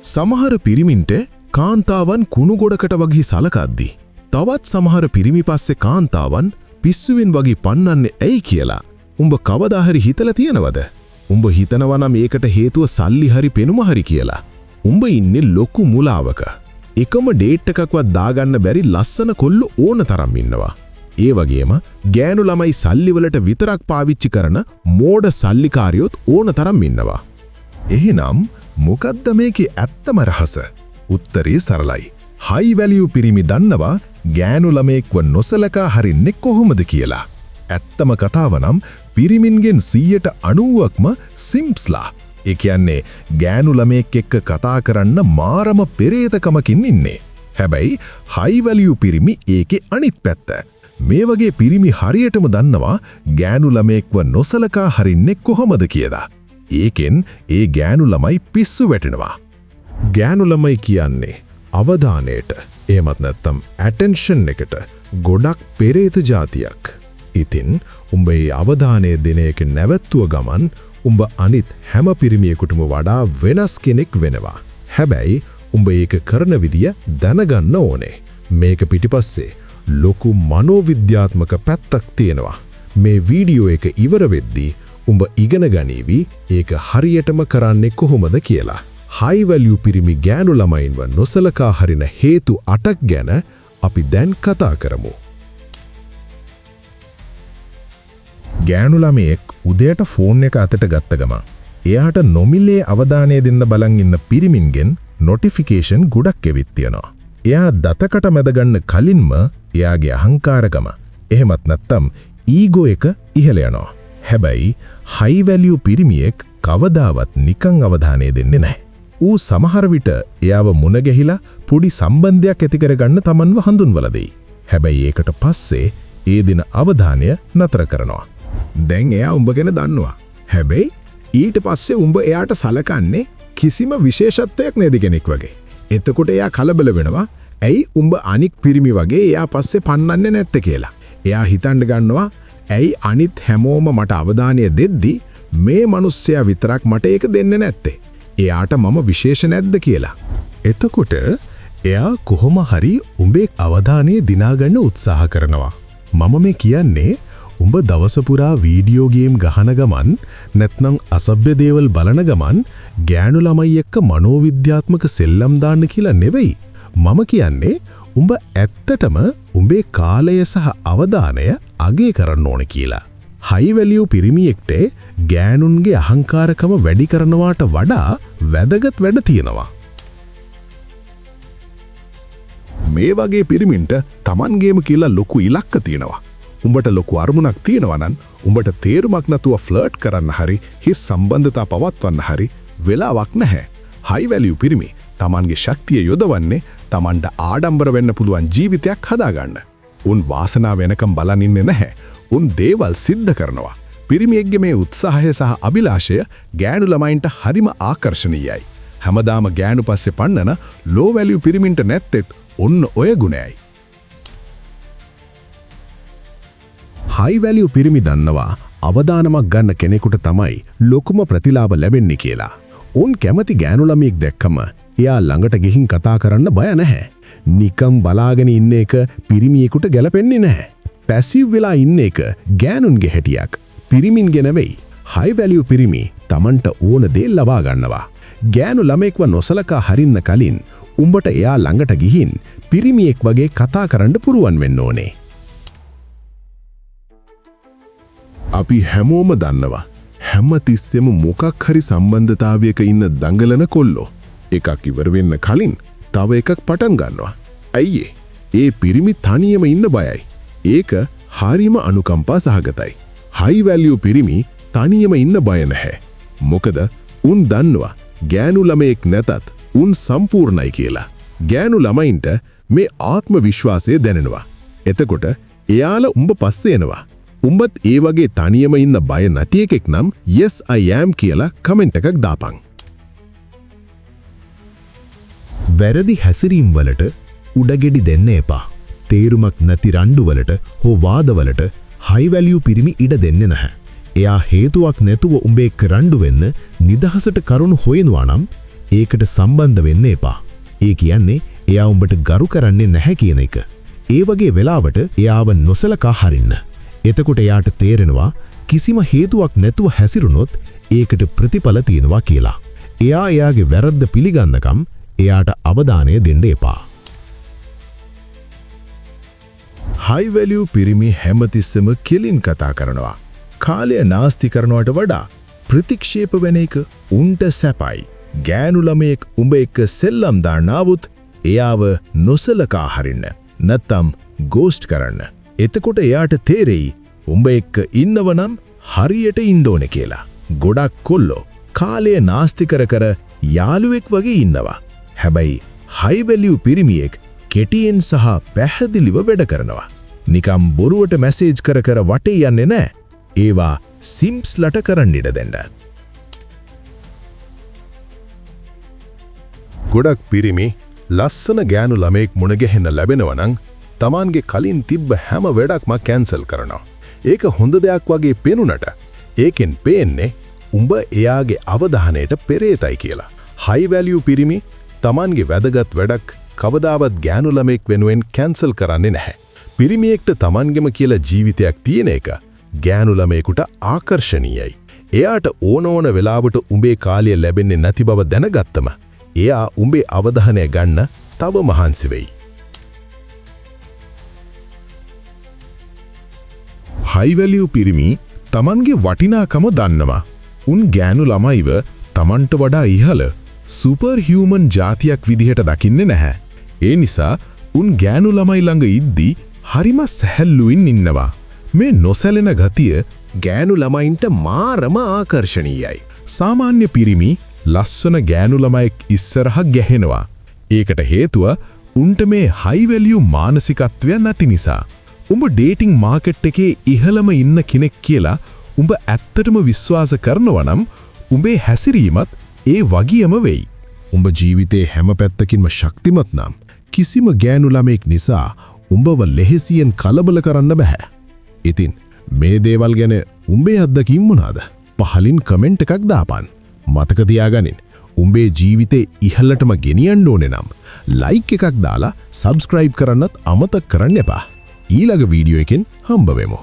සමහර පිරිමින්ට කාන්තාවන් කුණු ගොඩකට වගේ සලකද්දී තවත් සමහර පිරිමි පස්සේ කාන්තාවන් පිස්සුවෙන් වගේ පන්නන්නේ ඇයි කියලා උඹ කවදා හරි හිතලා තියෙනවද? උඹ හිතනවා නම් ඒකට හේතුව සල්ලි හරි පෙනුම හරි කියලා. උඹ ඉන්නේ ලොකු මුලාවක. එකම ඩේට් එකක්වත් දාගන්න බැරි ලස්සන කොල්ලෝ ඕන තරම් ඉන්නවා. ඒ වගේම ගෑනු ළමයි සල්ලි වලට විතරක් පාවිච්චි කරන මෝඩ සල්ලිකාරියොත් ඕන තරම් ඉන්නවා. එහෙනම් මොකද්ද මේකේ ඇත්තම රහස? උත්තරේ සරලයි. හයි වැලියු පිරිමි දන්නවා ගෑනු ළමෙක්ව නොසලකා හරින්නේ කොහොමද කියලා. ඇත්තම කතාව නම් පිරිමින්ගෙන් 90%ක්ම සිම්ප්ස්ලා. ඒ කියන්නේ ගෑනු ළමෙක් එක්ක කතා කරන්න මාරම පෙරේතකමකින් ඉන්නේ. හැබැයි හයි වැලියු පිරිමි ඒකේ අනිත් පැත්ත. මේ වගේ පිරිමි හරියටම දන්නවා ගෑනු ළමෙක්ව නොසලකා හරින්නේ කොහොමද කියලා. ඒකෙන් ඒ ගෑනු ළමයි පිස්සු වැටෙනවා. ගෑනු ළමයි කියන්නේ අවධානයට එහෙමත් නැත්නම් ඇටෙන්ෂන් එකට ගොඩක් පෙරේත જાතියක්. ඉතින් උඹ ඒ අවධානය දෙන එක නැවැත්තුව ගමන් උඹ අනිත් හැම පිරිමියෙකුටම වඩා වෙනස් කෙනෙක් වෙනවා. හැබැයි උඹ ඒක කරන විදිය දැනගන්න ඕනේ. මේක පිටිපස්සේ ලොකු මනෝවිද්‍යාත්මක පැත්තක් තියෙනවා. මේ වීඩියෝ එක ඉවර වෙද්දී උඹ ඉගෙන ගනීවි ඒක හරියටම කරන්නේ කොහොමද කියලා. හයි වැලියු පිරිමි ගෑනු ළමයින්ව නොසලකා හරින හේතු 8ක් ගැන අපි දැන් කතා කරමු. ගෑනු ළමයෙක් උදේට ෆෝන් එක අතට ගත්ත ගමන් එයාට නොමිලේ අවධානය දෙන්න බලන් ඉන්න පිරිමින්ගෙන් නොටිෆිකේෂන් ගොඩක් එවිත් තියෙනවා. එයා දතකට මැදගන්න කලින්ම එයාගේ අහංකාරකම එහෙමත් නැත්තම් ඊගෝ එක ඉහළ යනවා. හැබැයි හයි වැලියු පිරිමියෙක් කවදාවත් නිකන් අවධානය දෙන්නේ නැහැ. ඌ සමහර විට එයාව මුණ ගැහිලා පොඩි සම්බන්ධයක් ඇති කරගන්න තමන්ව හඳුන්වලා දෙයි. හැබැයි ඒකට පස්සේ ඒ දින අවධානය නතර කරනවා. දැන් එයා උඹ ගැන දන්නවා. හැබැයි ඊට පස්සේ උඹ එයාට සලකන්නේ කිසිම විශේෂත්වයක් නැති කෙනෙක් වගේ. එතකොට එයා කලබල වෙනවා. ඇයි උඹ අනික් පිරිමි වගේ එයා පස්සේ පන්නන්නේ නැත්තේ කියලා. එයා හිතන්න ගන්නවා ඇයි අනිත් හැමෝම මට අවධානය දෙද්දි මේ මිනිස්සයා විතරක් මට ඒක දෙන්නේ නැත්තේ. එයාට මම විශේෂ නැද්ද කියලා. එතකොට එයා කොහොම හරි උඹේ අවධානය දිනාගන්න උත්සාහ කරනවා. මම මේ කියන්නේ උඹ දවස පුරා වීඩියෝ ගේම් ගහන ගමන් නැත්නම් අසභ්‍ය දේවල් බලන ගමන් ගෑනු ළමයි එක්ක මනෝවිද්‍යාත්මක සෙල්ලම් දාන්න කියලා නෙවෙයි. මම කියන්නේ උඹ ඇත්තටම උඹේ කාලය සහ අවධානය අගය කරන්න ඕන කියලා. හයි වැලියු පිරිමියෙක්ට ගෑනුන්ගේ අහංකාරකම වැඩි කරනවාට වඩා වැදගත් වැඩ තියෙනවා. මේ වගේ පිරිමින්ට Tamanගේම කියලා ලොකු ඉලක්ක තියෙනවා. උඹට ලොකු අරමුණක් තියෙනවා නම් උඹට තේරුමක් නැතුව ෆ්ලර්ට් කරන්න හරි හිස් සම්බන්ධතා පවත්වන්න හරි වෙලාවක් නැහැ. හයි වැලියු පිරිමි Tamanගේ ශක්තිය යොදවන්නේ Tamanට ආඩම්බර වෙන්න පුළුවන් ජීවිතයක් හදාගන්න. උන් වාසනාව වෙනකම් බලන් ඉන්නේ නැහැ. උන් දේවල් සිද්ධ කරනවා. පිරිමියෙක්ගේ මේ උත්සාහය සහ අභිලාෂය ගෑනු ළමයින්ට හරිම ආකර්ශනීයයි. හැමදාම ගෑනු පස්සේ පන්නන ලෝ වැලියු පිරිමින්ට නැත්තෙත් ඔන්න ඔය ගුණයයි. හයි වැලියු පිරිමි දන්නවා අවදානමක් ගන්න කෙනෙකුට තමයි ලොකුම ප්‍රතිලාභ ලැබෙන්නේ කියලා. උන් කැමති ගෑනු ළමයෙක් දැක්කම එයා ළඟට ගිහින් කතා කරන්න බය නැහැ. නිකම් බලාගෙන ඉන්න එක පිරිමියෙකුට ගැලපෙන්නේ නැහැ. පැසිව් වෙලා ඉන්න එක ගෑනුන්ගේ හැටියක්. පිරිමින්ගේ නෙවෙයි. හයි වැලියු පිරිමි Tamanට ඕන දේ ලබා ගන්නවා. ගෑනු ළමෙක්ව නොසලකා හරින්න කලින් උඹට එයා ළඟට ගිහින් පිරිමියෙක් වගේ කතා කරන්න පුරුවන් වෙන්න ඕනේ. අපි හැමෝම දන්නවා හැමතිස්සෙම මොකක් හරි සම්බන්ධතාවයක ඉන්න දඟලන කොල්ලෝ එකක් ඉවර වෙන්න කලින් තව එකක් පටන් ගන්නවා. අයියේ ඒ පිරිමි තනියම ඉන්න බයයි. ඒක හරිම අනුකම්පා සහගතයි. හයි වැලියු පිරිමි තනියම ඉන්න බය නැහැ. මොකද උන් දන්නවා ගෑනු ළමයෙක් නැතත් උන් සම්පූර්ණයි කියලා. ගෑනු ළමයින්ට මේ ආත්ම විශ්වාසය දැනෙනවා. එතකොට එයාලා උඹ පස්සේ එනවා. උඹත් ඒ වගේ තනියම ඉන්න බය නැති එකෙක් නම් yes I am කියලා කමෙන්ට් එකක් දාපන්. වැරදි හැසිරීම් වලට උඩගෙඩි දෙන්න එපා. තේරුමක් නැති රණ්ඩු වලට හෝ වාද වලට හයි වැලියු පිරිමි ඉඩ දෙන්නේ නැහැ. එයා හේතුවක් නැතුව උඹේ රණ්ඩු වෙන්න නිදහසට කරුණු හොයනවා නම් ඒකට සම්බන්ධ වෙන්න එපා. ඒ කියන්නේ එයා උඹට ගරු කරන්නේ නැහැ කියන එක. ඒ වගේ වෙලාවට එයාව නොසලකා හරින්න. එතකොට එයාට තේරෙනවා කිසිම හේතුවක් නැතුව හැසිරුණොත් ඒකට ප්‍රතිඵල තියෙනවා කියලා. එයා එයාගේ වැරද්ද පිළිගන්නකම් එයාට අවධානය දෙන්න එපා. හයි වැලියු පිරිමි හැමතිස්සෙම කෙලින් කතා කරනවා. කාලය නාස්ති කරනවට වඩා ප්‍රතික්ෂේප වෙන එක උන්ට සැපයි. ගෑනු ළමයෙක් උඹ එක්ක සෙල්ලම් දාන්න ආවොත් එයාව නොසලකා හරින්න. නැත්තම් ගෝස්ට් කරන්න. එතකොට එයාට තේරෙයි උඹ එක්ක ඉන්නවනම් හරියට ඉන්න ඕනේ කියලා. ගොඩක් කොල්ලෝ කාලය නාස්ති කර කර යාළුවෙක් වගේ ඉන්නවා. හැබැයි හයි වැලියු පිරිමියෙක් කෙටියෙන් සහ පැහැදිලිව වැඩ කරනවා. නිකම් බොරුවට මැසේජ් කර කර වටේ යන්නේ නැහැ. ඒවා සිම්ස්ලට කරන්න ඉඩ දෙන්න. ගොඩක් පිරිමි ලස්සන ගෑනු ළමෙක් මුණ ගැහෙන්න ලැබෙනවා නම් Tamanගේ කලින් තිබ්බ හැම වැඩක්ම කැන්සල් කරනවා. ඒක හොඳ දෙයක් වගේ පෙනුනට ඒකෙන් පේන්නේ උඹ එයාගේ අවධානයට පෙරේතයි කියලා. හයි වැලියු පිරිමි Tamanගේ වැදගත් වැඩක් කවදාවත් ගෑනු ළමෙක් වෙනුවෙන් කැන්සල් කරන්නේ නැහැ. පිරිමියෙක්ට Tamanගෙම කියලා ජීවිතයක් තියෙන එක ගෑනු ළමයෙකුට ආකර්ෂණීයයි. එයාට ඕන වෙලාවට උඹේ කාලය ලැබෙන්නේ නැති බව දැනගත්තම එයා උඹේ අවධානය ගන්න තව මහන්සි වෙයි. හයි වැලියු පිරිමි Tamanගේ වටිනාකම දන්නවා. උන් ගෑනු ළමයිව Tamanට වඩා ඉහළ සුපර් හියුමන් જાතියක් විදිහට දකින්නේ නැහැ. ඒ නිසා උන් ගෑනු ළමයි ළඟ ඉද්දී හරිම සැහැල්ලුවෙන් ඉන්නවා. මේ නොසැලෙන ගතිය ගෑනු ළමයින්ට මාරම ආකර්ෂණීයයි. සාමාන්‍ය පිරිමි ලස්සන ගෑනු ළමයෙක් ඉස්සරහ ගැහෙනවා. ඒකට හේතුව උන්ට මේ හයි වැලියු මානසිකත්වය නැති නිසා. උඹ ඩේටිං මාකට් එකේ ඉහළම ඉන්න කෙනෙක් කියලා උඹ ඇත්තටම විශ්වාස කරනවා නම් උඹේ හැසිරීමත් ඒ වගේම වෙයි. උඹ ජීවිතේ හැම පැත්තකින්ම ශක්තිමත් නම් කිසිම ගෑනු ළමෙක් නිසා උඹව ලෙහෙසියෙන් කලබල කරන්න බෑ. ඉතින් මේ දේවල් ගැන උඹේ අත්දැකීම් මොනවාද? පහලින් කමෙන්ට් එකක් දාපන්. මතක තියාගනින් උඹේ ජීවිතේ ඉහළටම ගෙනියන්න ඕනේ නම් ලයික් එකක් දාලා සබ්ස්ක්‍රයිබ් කරන්නත් අමතක කරන්න එපා. ඊළඟ වීඩියෝ එකෙන් හම්බ වෙමු.